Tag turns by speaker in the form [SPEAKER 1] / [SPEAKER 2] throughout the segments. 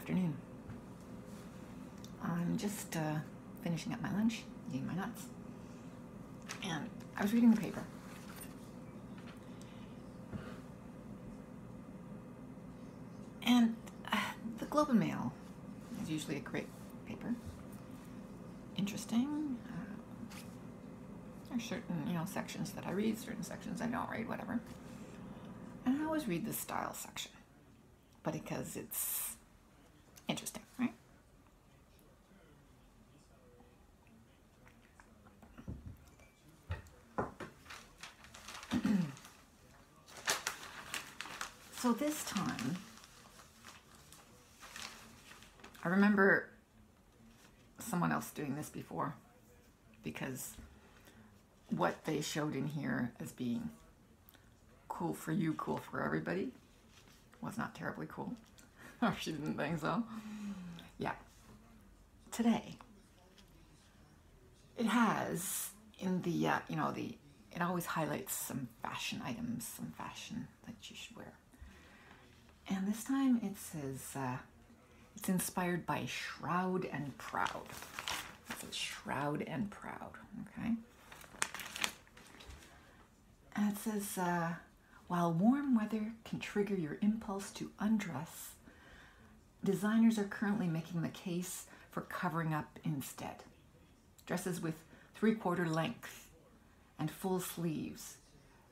[SPEAKER 1] afternoon. I'm just finishing up my lunch, eating my nuts, and I was reading the paper. And the Globe and Mail is usually a great paper. Interesting. There are certain, sections that I read, certain sections I don't read, whatever. And I always read the style section, but because it's interesting, right? So this time, I remember someone else doing this before, because what they showed in here as being cool for you, cool for everybody, was not terribly cool. Or she didn't think so. Yeah. Today, it has in the, it always highlights some fashion items, some fashion that you should wear. And this time it says, it's inspired by Shroud and Proud. It says Shroud and Proud, okay? And it says, while warm weather can trigger your impulse to undress, designers are currently making the case for covering up instead. Dresses with 3/4 length and full sleeves,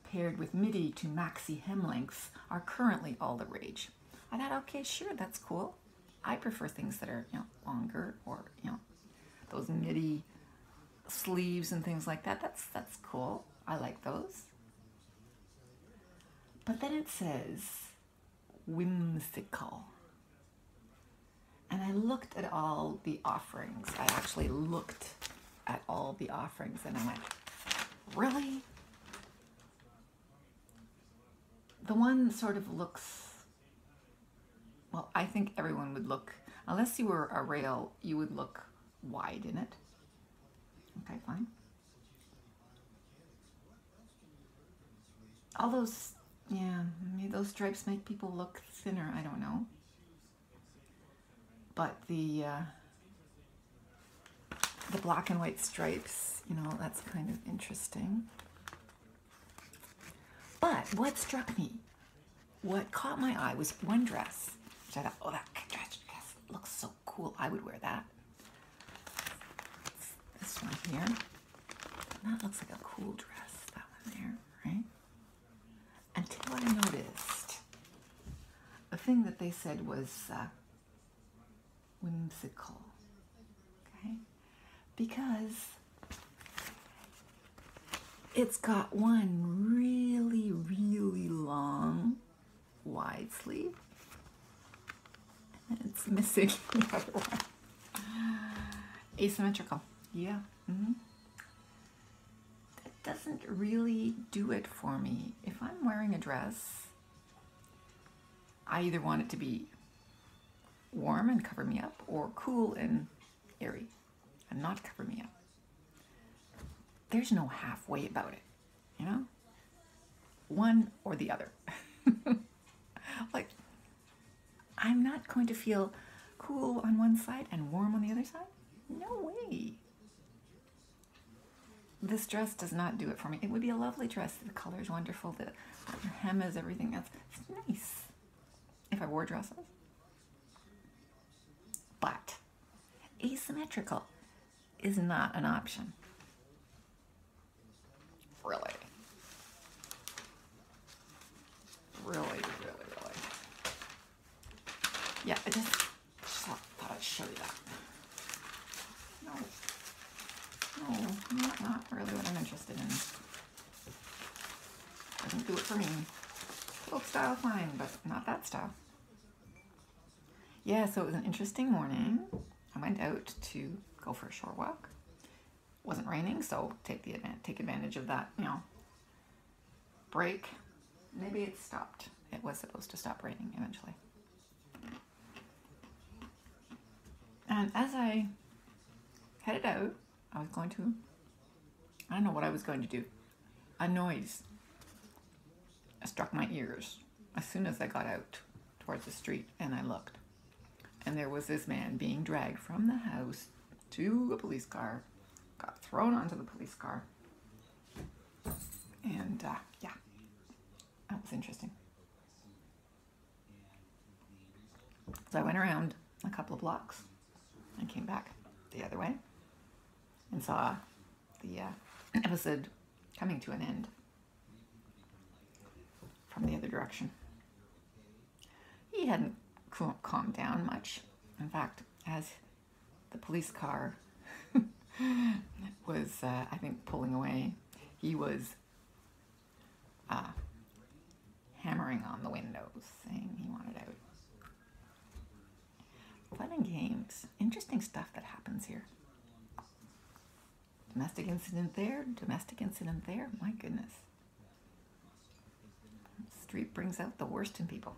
[SPEAKER 1] paired with midi to maxi hem lengths, are currently all the rage. I thought, okay, sure, that's cool. I prefer things that are, longer, or, those midi sleeves and things like that. That's cool. I like those. But then it says whimsical. And I looked at all the offerings. I actually looked at all the offerings and I went, really? The one sort of looks, well, I think everyone would look, unless you were a rail, you would look wide in it. Okay, fine. All those, maybe those stripes make people look thinner, I don't know. But the black and white stripes, that's kind of interesting. But what struck me, what caught my eye was one dress, which I thought, oh, that dress looks so cool. I would wear that. It's this one here. That looks like a cool dress, that one there, right? Until I noticed the thing that they said was whimsical, okay? Because it's got one really, really long wide sleeve, and it's missing the other one. Asymmetrical, yeah. That doesn't really do it for me. If I'm wearing a dress, I either want it to be warm and cover me up, or cool and airy and not cover me up. There's no halfway about it, one or the other. Like, I'm not going to feel cool on one side and warm on the other side. No way. This dress does not do it for me. It would be a lovely dress. The color is wonderful. The hem is everything else. It's nice if I wore dresses. But asymmetrical is not an option. Really. Really. Yeah, I just thought I'd show you that. No, not really what I'm interested in. Doesn't do it for me. Folk style, fine, but not that style. Yeah, so it was an interesting morning. I went out to go for a short walk. It wasn't raining, so take advantage of that, break. Maybe it stopped. It was supposed to stop raining eventually. And as I headed out, I don't know what I was going to do. A noise struck my ears as soon as I got out towards the street and I looked. and there was this man being dragged from the house to a police car, got thrown onto the police car, and yeah, that was interesting. So I went around a couple of blocks and came back the other way and saw the episode coming to an end from the other direction. He hadn't calmed down much. In fact, as the police car was, I think, pulling away, he was hammering on the windows, saying he wanted out. Fun and games. Interesting stuff that happens here. Domestic incident there, domestic incident there. My goodness. The street brings out the worst in people.